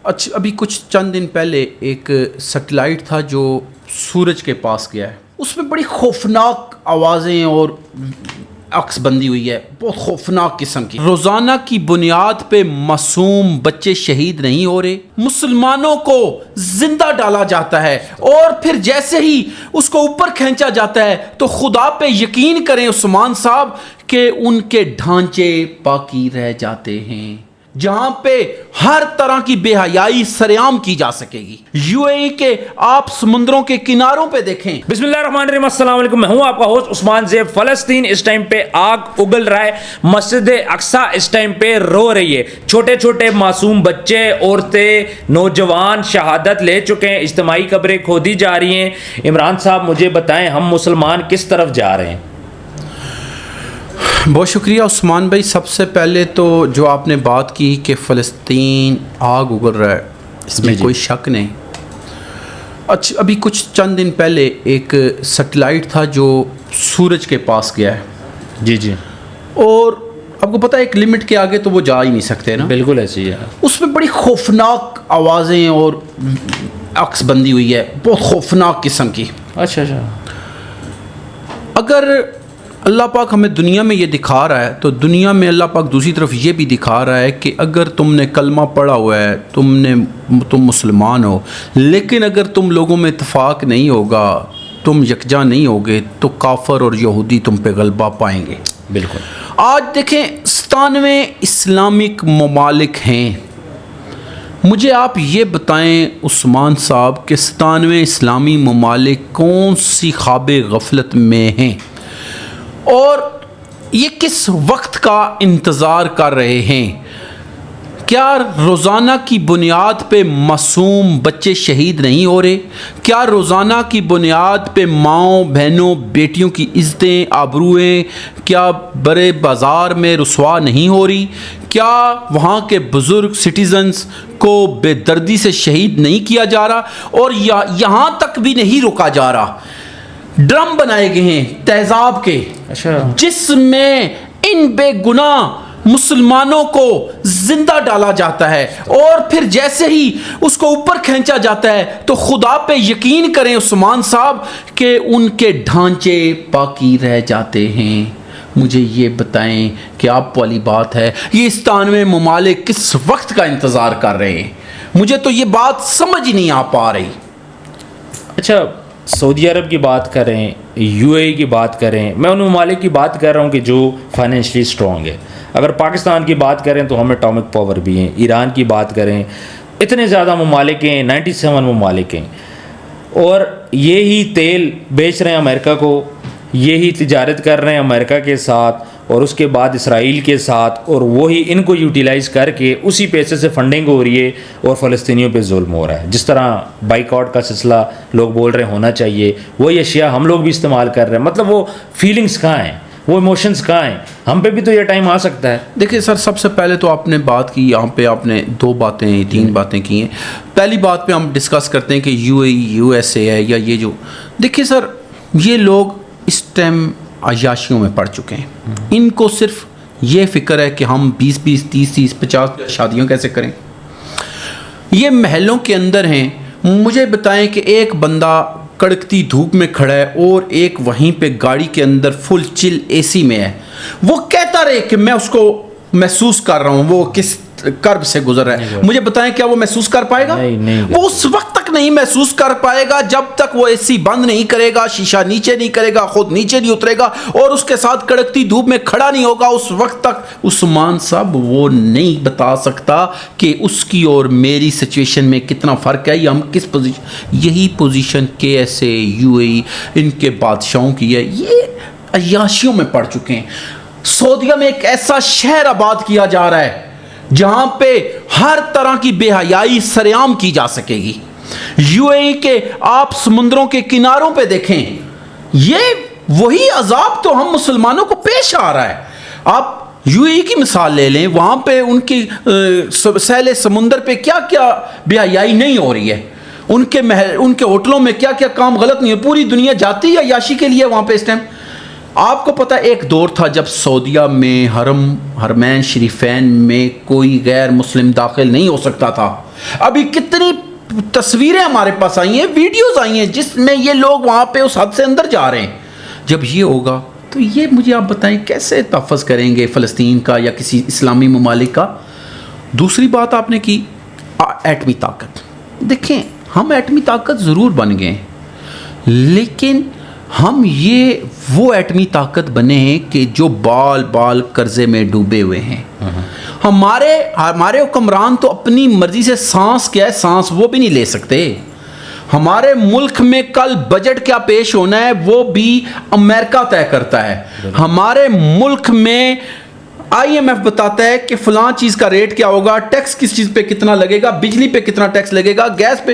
اچھا، ابھی کچھ چند دن پہلے ایک سیٹلائٹ تھا جو سورج کے پاس گیا ہے، اس میں بڑی خوفناک آوازیں اور عکس بندی ہوئی ہے، بہت خوفناک قسم کی۔ روزانہ کی بنیاد پہ معصوم بچے شہید نہیں ہو رہے، مسلمانوں کو زندہ ڈالا جاتا ہے اور پھر جیسے ہی اس کو اوپر کھینچا جاتا ہے تو خدا پہ یقین کریں عثمان صاحب کہ ان کے ڈھانچے باقی رہ جاتے ہیں، جہاں پہ ہر طرح کی بے حیائی سرعام کی جا سکے گی۔ یو اے ای کے آپ سمندروں کے کناروں پہ دیکھیں۔ بسم اللہ الرحمن الرحیم، السلام علیکم، میں ہوں آپ کا ہوسٹ عثمان زیب۔ فلسطین اس ٹائم پہ آگ اگل رہا ہے، مسجد اقصیٰ اس ٹائم پہ رو رہی ہے، چھوٹے چھوٹے معصوم بچے، عورتیں، نوجوان شہادت لے چکے ہیں، اجتماعی قبریں کھودی جا رہی ہیں۔ عمران صاحب مجھے بتائیں ہم مسلمان کس طرف جا رہے ہیں؟ بہت شکریہ عثمان بھائی۔ سب سے پہلے تو جو آپ نے بات کی کہ فلسطین آگ اگل رہا ہے، اس میں کوئی شک نہیں۔ اچھا، ابھی کچھ چند دن پہلے ایک سیٹلائٹ تھا جو سورج کے پاس گیا ہے، جی اور آپ کو پتہ ہے ایک لمٹ کے آگے تو وہ جا ہی نہیں سکتے نا۔ بالکل ایسی ہے، اس میں بڑی خوفناک آوازیں اور عکس بندی ہوئی ہے، بہت خوفناک قسم کی۔ اچھا اگر اللہ پاک ہمیں دنیا میں یہ دکھا رہا ہے تو دنیا میں اللہ پاک دوسری طرف یہ بھی دکھا رہا ہے کہ اگر تم نے کلمہ پڑھا ہوا ہے، تم مسلمان ہو، لیکن اگر تم لوگوں میں اتفاق نہیں ہوگا، تم یکجا نہیں ہوگے، تو کافر اور یہودی تم پہ غلبہ پائیں گے۔ بالکل۔ آج دیکھیں 97 اسلامک ممالک ہیں، مجھے آپ یہ بتائیں عثمان صاحب کہ 97 اسلامی ممالک کون سی خواب غفلت میں ہیں اور یہ کس وقت کا انتظار کر رہے ہیں؟ کیا روزانہ کی بنیاد پہ معصوم بچے شہید نہیں ہو رہے؟ کیا روزانہ کی بنیاد پہ ماؤں، بہنوں، بیٹیوں کی عزتیں، آبروئیں کیا بڑے بازار میں رسوا نہیں ہو رہی؟ کیا وہاں کے بزرگ سٹیزنز کو بے دردی سے شہید نہیں کیا جا رہا؟ اور یہاں تک بھی نہیں رکا جا رہا، ڈرم بنائے گئے ہیں تیزاب کے، جس میں ان بے گناہ مسلمانوں کو زندہ ڈالا جاتا ہے اور پھر جیسے ہی اس کو اوپر کھینچا جاتا ہے تو خدا پہ یقین کریں عثمان صاحب کہ ان کے ڈھانچے باقی رہ جاتے ہیں۔ مجھے یہ بتائیں کہ آپ والی بات ہے، یہ 97 ممالک کس وقت کا انتظار کر رہے ہیں؟ مجھے تو یہ بات سمجھ ہی نہیں آ پا رہی۔ اچھا، سعودی عرب کی بات کریں، یو اے ای کی بات کریں، میں ان ممالک کی بات کر رہا ہوں کہ جو فائنینشلی اسٹرانگ ہے۔ اگر پاکستان کی بات کریں تو ہم اٹامک پاور بھی ہیں، ایران کی بات کریں، اتنے زیادہ ممالک ہیں، 97 ممالک ہیں، اور یہی تیل بیچ رہے ہیں امریکہ کو، یہی تجارت کر رہے ہیں امریکہ کے ساتھ اور اس کے بعد اسرائیل کے ساتھ، اور وہی ان کو یوٹیلائز کر کے اسی پیسے سے فنڈنگ ہو رہی ہے اور فلسطینیوں پہ ظلم ہو رہا ہے۔ جس طرح بائیکاٹ کا سلسلہ لوگ بول رہے ہونا چاہیے، وہی اشیاء ہم لوگ بھی استعمال کر رہے ہیں۔ مطلب وہ فیلنگز کہاں ہیں، وہ ایموشنز کہاں ہیں؟ ہم پہ بھی تو یہ ٹائم آ سکتا ہے۔ دیکھیں سر، سب سے پہلے تو آپ نے بات کی، یہاں پہ آپ نے 3 باتیں کی ہیں۔ پہلی بات پہ ہم ڈسکس کرتے ہیں کہ you a E, U S A ہے، یا یہ جو، دیکھیں سر، یہ لوگ اس ٹائم عیاشیوں میں پڑ چکے ہیں۔ ان کو صرف یہ فکر ہے کہ ہم 20 30 50 شادیوں کیسے کریں۔ یہ محلوں کے اندر ہیں، مجھے بتائیں کہ ایک بندہ کڑکتی دھوپ میں کھڑا ہے اور ایک وہیں پہ گاڑی کے اندر فل چل اے سی میں ہے، وہ کہتا رہے کہ میں اس کو محسوس کر رہا ہوں، وہ کس کرب سے گزر رہا ہے، مجھے بتائیں کیا وہ محسوس کر پائے گا؟ وہ اس وقت تک نہیں محسوس کر پائے گا جب تک وہ اے سی بند نہیں کرے گا، شیشہ نیچے نہیں کرے گا، خود نیچے نہیں اترے گا اور اس کے ساتھ کڑکتی دھوپ میں کھڑا نہیں ہوگا۔ اس وقت تک عثمان صاحب وہ نہیں بتا سکتا کہ اس کی اور میری سچویشن میں کتنا فرق ہے یا ہم کس پوزیشن۔ یہی پوزیشن کے ایسے یو اے ای ان کے بادشاہوں کی ہے، یہ عیاشیوں میں پڑ چکے ہیں۔ سعودیہ میں ایک ایسا شہر آباد کیا جا رہا ہے جہاں پہ ہر طرح کی بے حیائی سرعام کی جا سکے گی۔ یو اے ای کے آپ سمندروں کے کناروں پہ دیکھیں، یہ وہی عذاب تو ہم مسلمانوں کو پیش آ رہا ہے۔ آپ یو اے ای کی مثال لے لیں، وہاں پہ ان کی سیل سمندر پہ کیا کیا بے حیائی نہیں ہو رہی ہے، ان کے ہوٹلوں میں کیا کیا کام غلط نہیں ہے، پوری دنیا جاتی ہے عیاشی کے لیے وہاں پہ اس ٹائم۔ آپ کو پتہ ایک دور تھا جب سعودیہ میں حرمین شریفین میں کوئی غیر مسلم داخل نہیں ہو سکتا تھا. ابھی کتنی تصویریں ہمارے پاس آئی ہیں, ویڈیوز آئی ہیں جس میں یہ لوگ وہاں پہ اس حد سے اندر جا رہے ہیں. جب یہ ہوگا تو یہ مجھے آپ بتائیں کیسے تحفظ کریں گے فلسطین کا یا کسی اسلامی ممالک کا. دوسری بات آپ نے کی ایٹمی طاقت. دیکھیں ہم ایٹمی طاقت ضرور بن گئے لیکن ہم یہ وہ ایٹمی طاقت بنے ہیں کہ جو بال بال قرضے میں ڈوبے ہوئے ہیں. ہمارے حکمران تو اپنی مرضی سے سانس کیا ہے سانس وہ بھی نہیں لے سکتے. ہمارے ملک میں کل بجٹ کیا پیش ہونا ہے وہ بھی امریکہ طے کرتا ہے. ہمارے ملک میں IMF بتاتا ہے کہ فلاں چیز کا ریٹ کیا ہوگا, ٹیکس کس چیز پہ کتنا لگے گا, بجلی پہ کتنا ٹیکس لگے گا, گیس پہ.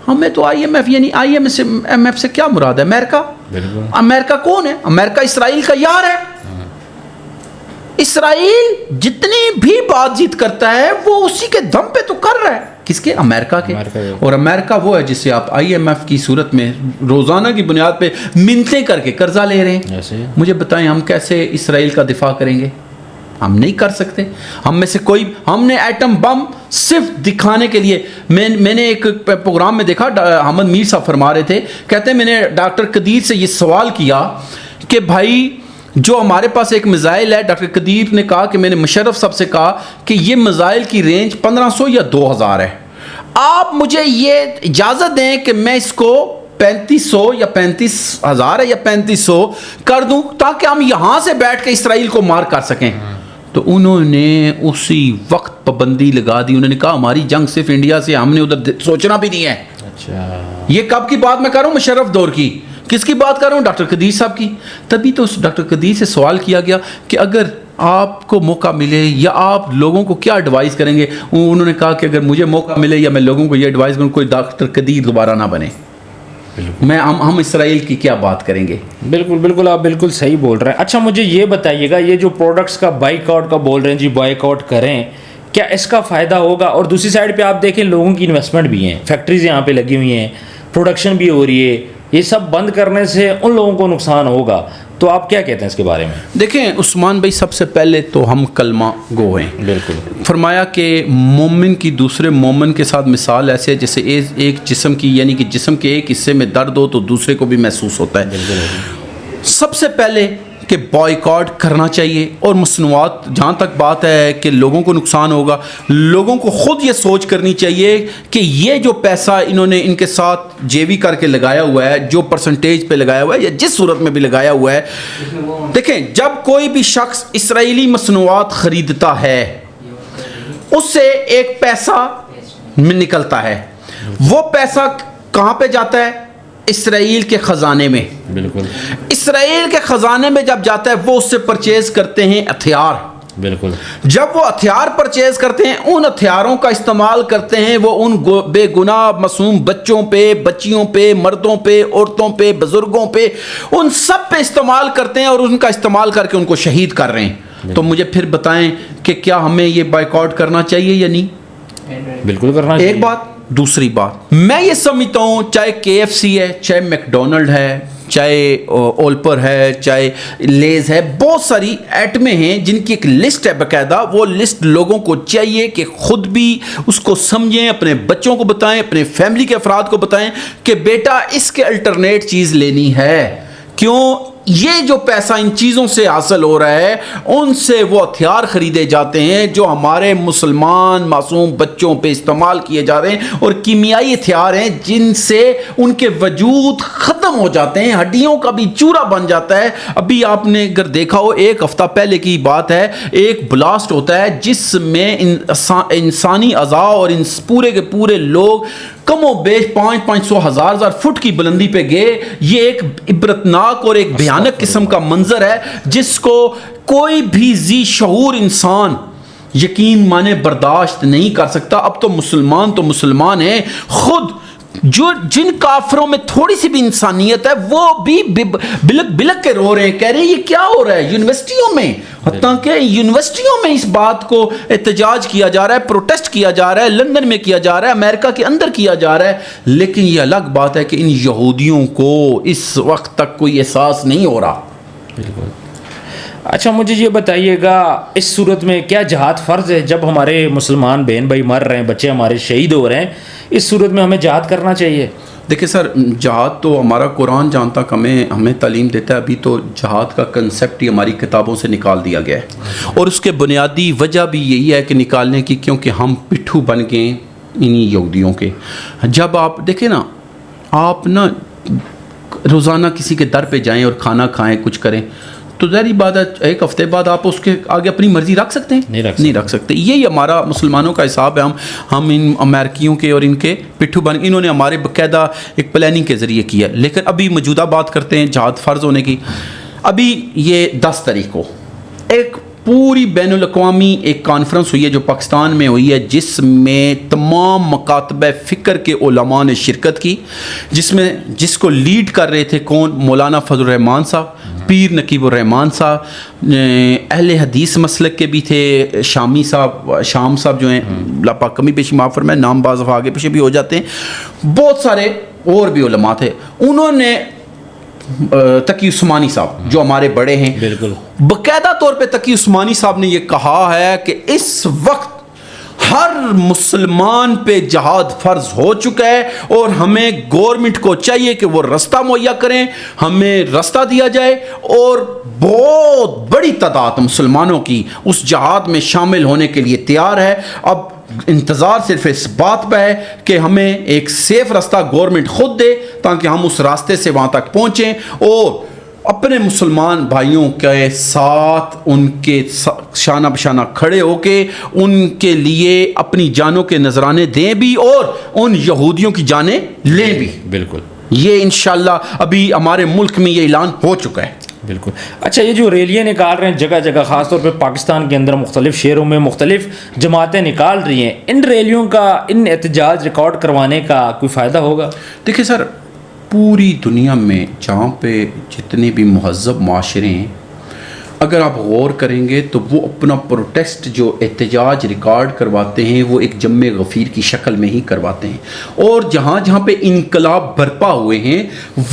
ہمیں تو IMF یعنی IMF سے کیا مراد ہے؟ امریکہ. امریکہ کون ہے؟ امریکہ اسرائیل کا یار ہے. اسرائیل جتنی بھی بات چیت کرتا ہے وہ اسی کے دم پہ تو کر رہا ہے. کس کے؟ امریکہ کے. اور امریکہ وہ ہے جسے آپ IMF کی صورت میں روزانہ کی بنیاد پہ منتیں کر کے قرضہ لے رہے ہیں. مجھے بتائیں ہم کیسے اسرائیل کا دفاع کریں گے؟ ہم نہیں کر سکتے. ہم میں سے کوئی, ہم نے ایٹم بم صرف دکھانے کے لیے, میں نے ایک پروگرام میں دیکھا احمد میر صاحب فرما رہے تھے, کہتے ہیں میں نے ڈاکٹر قدیر سے یہ سوال کیا کہ بھائی جو ہمارے پاس ایک میزائل ہے, ڈاکٹر قدیر نے کہا کہ میں نے مشرف صاحب سے کہا کہ یہ میزائل کی رینج 1500 یا 2000 ہے, آپ مجھے یہ اجازت دیں کہ میں اس کو 3500 یا 35,000 ہے یا 3500 کر دوں تاکہ ہم یہاں سے بیٹھ کے اسرائیل کو مار کر سکیں. تو انہوں نے اسی وقت پابندی لگا دی. انہوں نے کہا ہماری جنگ صرف انڈیا سے, ہم نے ادھر سوچنا بھی نہیں ہے. اچھا, یہ کب کی بات میں کر رہا ہوں؟ مشرف دور کی. کس کی بات کر رہا ہوں؟ ڈاکٹر قدیر صاحب کی. تبھی تو ڈاکٹر قدیر سے سوال کیا گیا کہ اگر آپ کو موقع ملے یا آپ لوگوں کو کیا ایڈوائز کریں گے. انہوں نے کہا کہ اگر مجھے موقع ملے یا میں لوگوں کو یہ ایڈوائز کروں کوئی ڈاکٹر قدیر دوبارہ نہ بنے. ہم اسرائیل کی کیا بات کریں گے؟ بالکل آپ بالکل صحیح بول رہے ہیں. اچھا مجھے یہ بتائیے گا, یہ جو پروڈکٹس کا بائک آؤٹ کا بول رہے ہیں جی, بائک آؤٹ کریں, کیا اس کا فائدہ ہوگا؟ اور دوسری سائڈ پہ آپ دیکھیں لوگوں کی انویسٹمنٹ بھی ہیں, فیکٹریز یہاں پہ لگی ہوئی ہیں, پروڈکشن بھی ہو رہی ہے, یہ سب بند کرنے سے ان لوگوں کو نقصان ہوگا. تو آپ کیا کہتے ہیں اس کے بارے میں؟ دیکھیں عثمان بھائی, سب سے پہلے تو ہم کلمہ گو ہیں. بالکل فرمایا کہ مومن کی دوسرے مومن کے ساتھ مثال ایسے ہے جیسے ایک جسم کی, یعنی کہ جسم کے ایک حصے میں درد ہو تو دوسرے کو بھی محسوس ہوتا ہے. سب سے پہلے کہ بائیکاٹ کرنا چاہیے. اور مصنوعات, جہاں تک بات ہے کہ لوگوں کو نقصان ہوگا, لوگوں کو خود یہ سوچ کرنی چاہیے کہ یہ جو پیسہ انہوں نے ان کے ساتھ جیوی کر کے لگایا ہوا ہے, جو پرسنٹیج پہ لگایا ہوا ہے یا جس صورت میں بھی لگایا ہوا ہے, دیکھیں جب کوئی بھی شخص اسرائیلی مصنوعات خریدتا ہے اس سے ایک پیسہ نکلتا ہے. وہ پیسہ کہاں پہ جاتا ہے؟ اسرائیل کے خزانے میں. بالکل اسرائیل کے خزانے میں جب جاتا ہے وہ اس سے پرچیز کرتے ہیں ہتھیار. بالکل جب وہ ہتھیار پرچیز کرتے ہیں, ان ہتھیاروں کا استعمال کرتے ہیں وہ ان بے گناہ معصوم بچوں پہ, بچیوں پہ, مردوں پہ, عورتوں پہ, بزرگوں پہ, ان سب پہ استعمال کرتے ہیں اور ان کا استعمال کر کے ان کو شہید کر رہے ہیں. تو مجھے پھر بتائیں کہ کیا ہمیں یہ بائیکاٹ کرنا چاہیے یا نہیں؟ بالکل کرنا چاہیے. ایک بات. دوسری بات, میں یہ سمجھتا ہوں چاہے KFC ہے, چاہے میکڈونلڈ ہے, چاہے اولپر ہے, چاہے لیز ہے, بہت ساری ایٹمیں ہیں جن کی ایک لسٹ ہے باقاعدہ. وہ لسٹ لوگوں کو چاہیے کہ خود بھی اس کو سمجھیں, اپنے بچوں کو بتائیں, اپنے فیملی کے افراد کو بتائیں کہ بیٹا اس کے الٹرنیٹ چیز لینی ہے. کیوں؟ یہ جو پیسہ ان چیزوں سے حاصل ہو رہا ہے ان سے وہ ہتھیار خریدے جاتے ہیں جو ہمارے مسلمان معصوم بچوں پہ استعمال کیے جا رہے ہیں, اور کیمیائی ہتھیار ہیں جن سے ان کے وجود ختم ہو جاتے ہیں, ہڈیوں کا بھی چورا بن جاتا ہے. ابھی آپ نے اگر دیکھا ہو, ایک ہفتہ پہلے کی بات ہے, ایک بلاسٹ ہوتا ہے جس میں انسانی اعضاء اور پورے کے پورے لوگ کم و بیش 500 ہزار فٹ کی بلندی پہ گئے. یہ ایک عبرتناک اور ایک بھیانک قسم کا منظر ہے جس کو کوئی بھی ذی شعور انسان یقین مانے برداشت نہیں کر سکتا. اب تو مسلمان ہیں خود, جو جن کافروں میں تھوڑی سی بھی انسانیت ہے وہ بھی بلک کے رو رہے ہیں, کہہ رہے ہیں یہ کیا ہو رہا ہے یونیورسٹیوں میں. حتیٰ کہ یونیورسٹیوں میں اس بات کو احتجاج کیا جا رہا ہے, پروٹیسٹ کیا جا رہا ہے, لندن میں کیا جا رہا ہے, امریکہ کے اندر کیا جا رہا ہے. لیکن یہ الگ بات ہے کہ ان یہودیوں کو اس وقت تک کوئی احساس نہیں ہو رہا. بالکل. اچھا مجھے یہ بتائیے گا اس صورت میں کیا جہاد فرض ہے؟ جب ہمارے مسلمان بہن بھائی مر رہے ہیں، بچے ہمارے شہید ہو رہے ہیں، اس صورت میں ہمیں جہاد کرنا چاہیے؟ دیکھیں سر، جہاد تو ہمارا قرآن جہاں تک ہمیں تعلیم دیتا ہے، ابھی تو جہاد کا کنسیپٹ ہی ہماری کتابوں سے نکال دیا گیا ہے، اور اس کے بنیادی وجہ بھی یہی ہے کہ نکالنے کی، کیونکہ ہم پٹھو بن گئے انہی یہودیوں کے. جب آپ دیکھیں نا، آپ نا روزانہ کسی کے در پہ جائیں اور کھانا کھائیں، کچھ کریں، تو ظاہری بات ہے ایک ہفتے بعد آپ اس کے آگے اپنی مرضی رکھ سکتے ہیں؟ نہیں رکھ سکتے. یہی ہمارا مسلمانوں کا حساب ہے. ہم ان امریکیوں کے اور ان کے پٹھو بن، انہوں نے ہمارے باقاعدہ ایک پلاننگ کے ذریعے کیا. لیکن ابھی موجودہ بات کرتے ہیں جہاد فرض ہونے کی. ابھی یہ 10 تاریخ کو ایک پوری بین الاقوامی ایک کانفرنس ہوئی ہے جو پاکستان میں ہوئی ہے، جس میں تمام مکاتب فکر کے علماء نے شرکت کی، جس کو لیڈ کر رہے تھے کون؟ مولانا فضل الرحمان صاحب، پیر نقیب الرحمان صاحب، اہل حدیث مسلک کے بھی تھے، شام صاحب جو ہیں، اللہ پاک کمی بیشی معاف فرمائے، نام بعض دفعہ آگے پیچھے بھی ہو جاتے ہیں، بہت سارے اور بھی علماء تھے. انہوں نے تقی عثمانی صاحب جو ہمارے بڑے ہیں، بالکل باقاعدہ طور پہ تقی عثمانی صاحب نے یہ کہا ہے کہ اس وقت ہر مسلمان پہ جہاد فرض ہو چکا ہے، اور ہمیں گورنمنٹ کو چاہیے کہ وہ رستہ مہیا کریں، ہمیں رستہ دیا جائے، اور بہت بڑی تعداد مسلمانوں کی اس جہاد میں شامل ہونے کے لیے تیار ہے. اب انتظار صرف اس بات پہ ہے کہ ہمیں ایک سیف راستہ گورنمنٹ خود دے تاکہ ہم اس راستے سے وہاں تک پہنچیں، اور اپنے مسلمان بھائیوں کے ساتھ ان کے شانہ بشانہ کھڑے ہو کے ان کے لیے اپنی جانوں کے نذرانے دیں بھی، اور ان یہودیوں کی جانیں لیں بھی. بالکل. یہ انشاءاللہ ابھی ہمارے ملک میں یہ اعلان ہو چکا ہے. بالکل. اچھا یہ جو ریلیاں نکال رہے ہیں جگہ جگہ، خاص طور پہ پاکستان کے اندر مختلف شہروں میں مختلف جماعتیں نکال رہی ہیں، ان ریلیوں کا، ان احتجاج ریکارڈ کروانے کا کوئی فائدہ ہوگا؟ دیکھیں سر، پوری دنیا میں جہاں پہ جتنے بھی مہذب معاشرے ہیں، اگر آپ غور کریں گے تو وہ اپنا پروٹیسٹ جو احتجاج ریکارڈ کرواتے ہیں وہ ایک جمع غفیر کی شکل میں ہی کرواتے ہیں. اور جہاں جہاں پہ انقلاب برپا ہوئے ہیں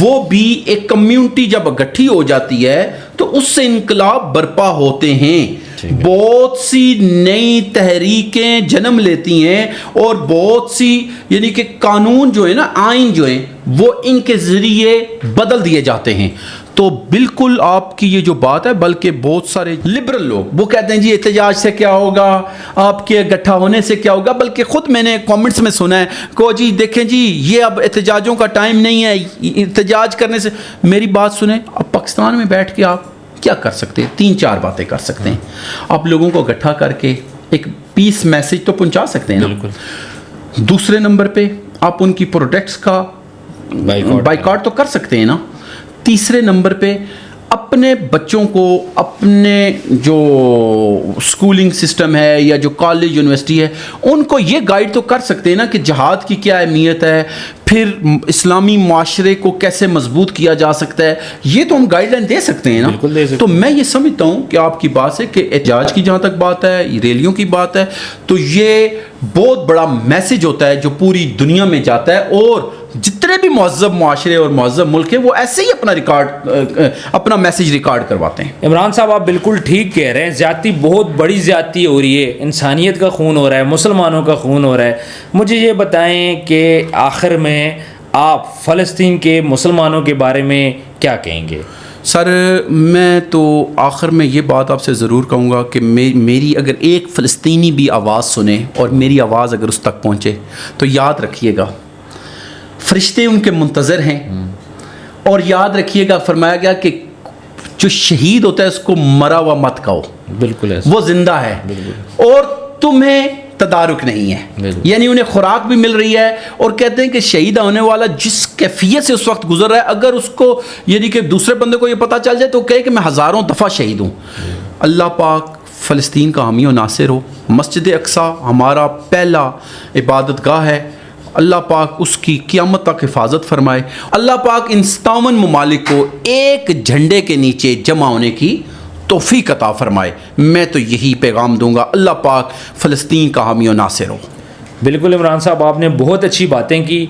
وہ بھی ایک کمیونٹی جب اکٹھی ہو جاتی ہے تو اس سے انقلاب برپا ہوتے ہیں. بہت سی نئی تحریکیں جنم لیتی ہیں، اور بہت سی یعنی کہ قانون جو ہے نا، آئین جو ہیں، وہ ان کے ذریعے بدل دیے جاتے ہیں. تو بالکل آپ کی یہ جو بات ہے، بلکہ بہت سارے لبرل لوگ وہ کہتے ہیں جی احتجاج سے کیا ہوگا، آپ کے اکٹھا ہونے سے کیا ہوگا، بلکہ خود میں نے کامنٹس میں سنا ہے کہ جی دیکھیں جی یہ اب احتجاجوں کا ٹائم نہیں ہے، احتجاج کرنے سے. میری بات سنیں، اب پاکستان میں بیٹھ کے آپ کیا کر سکتے ہیں؟ 3-4 باتیں کر سکتے ہیں. آپ لوگوں کو اکٹھا کر کے ایک پیس میسج تو پہنچا سکتے ہیں نا. بالکل. دوسرے نمبر پہ آپ ان کی پروڈکٹس کا بائیکاٹ تو کر سکتے ہیں نا. تیسرے نمبر پہ اپنے بچوں کو اپنے جو اسکولنگ سسٹم ہے یا جو کالج یونیورسٹی ہے ان کو یہ گائیڈ تو کر سکتے ہیں نا کہ جہاد کی کیا اہمیت ہے، پھر اسلامی معاشرے کو کیسے مضبوط کیا جا سکتا ہے. یہ تو ہم گائیڈ لائن دے سکتے ہیں نا. تو میں یہ سمجھتا ہوں کہ آپ کی بات سے کہ احتجاج کی جہاں تک بات ہے، ریلیوں کی بات ہے، تو یہ بہت بڑا میسج ہوتا ہے جو پوری دنیا میں جاتا ہے، اور جتنے بھی مہذب معاشرے اور مہذب ملک ہیں وہ ایسے ہی اپنا میسج ریکارڈ کرواتے ہیں. عمران صاحب آپ بالکل ٹھیک کہہ رہے ہیں، زیادتی بہت بڑی زیادتی ہو رہی ہے، انسانیت کا خون ہو رہا ہے، مسلمانوں کا خون ہو رہا ہے. مجھے یہ بتائیں کہ آخر میں آپ فلسطین کے مسلمانوں کے بارے میں کیا کہیں گے؟ سر میں تو آخر میں یہ بات آپ سے ضرور کہوں گا کہ میری اگر ایک فلسطینی بھی آواز سنے اور میری آواز اگر اس تک پہنچے تو یاد رکھیے گا فرشتے ان کے منتظر ہیں، اور یاد رکھیے گا فرمایا گیا کہ جو شہید ہوتا ہے اس کو مرا ہوا مت کہو. بالکل وہ زندہ ہے. اور تمہیں تدارک نہیں ہے، یعنی انہیں خوراک بھی مل رہی ہے، اور کہتے ہیں کہ شہید ہونے والا جس کیفیت سے اس وقت گزر رہا ہے، اگر اس کو یعنی کہ دوسرے بندے کو یہ پتہ چل جائے تو کہے کہ میں ہزاروں دفعہ شہید ہوں. اللہ پاک فلسطین کا حامی و ناصر ہو. مسجد اقصی ہمارا پہلا عبادت گاہ ہے، اللہ پاک اس کی قیامت تک حفاظت فرمائے. اللہ پاک ان 57 ممالک کو ایک جھنڈے کے نیچے جمع ہونے کی توفیق عطا فرمائے. میں تو یہی پیغام دوں گا، اللہ پاک فلسطین کا حامی و ناصر ہو. بالکل عمران صاحب آپ نے بہت اچھی باتیں کی.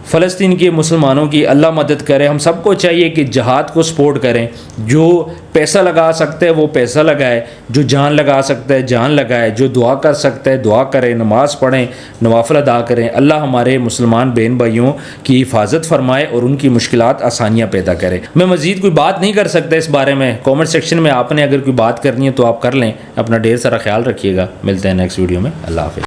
فلسطین کے مسلمانوں کی اللہ مدد کرے. ہم سب کو چاہیے کہ جہاد کو سپورٹ کریں. جو پیسہ لگا سکتا ہے وہ پیسہ لگائے, جو جان لگا سکتا ہے جان لگائے, جو دعا کر سکتا ہے دعا کرے, نماز پڑھیں, نوافل ادا کریں. اللہ ہمارے مسلمان بہن بھائیوں کی حفاظت فرمائے اور ان کی مشکلات آسانیاں پیدا کرے. میں مزید کوئی بات نہیں کر سکتا اس بارے میں. کامنٹ سیکشن میں آپ نے اگر کوئی بات کرنی ہے تو آپ کر لیں. اپنا ڈھیر سارا خیال رکھیے گا. ملتے ہیں نیکسٹ ویڈیو میں. اللہ حافظ.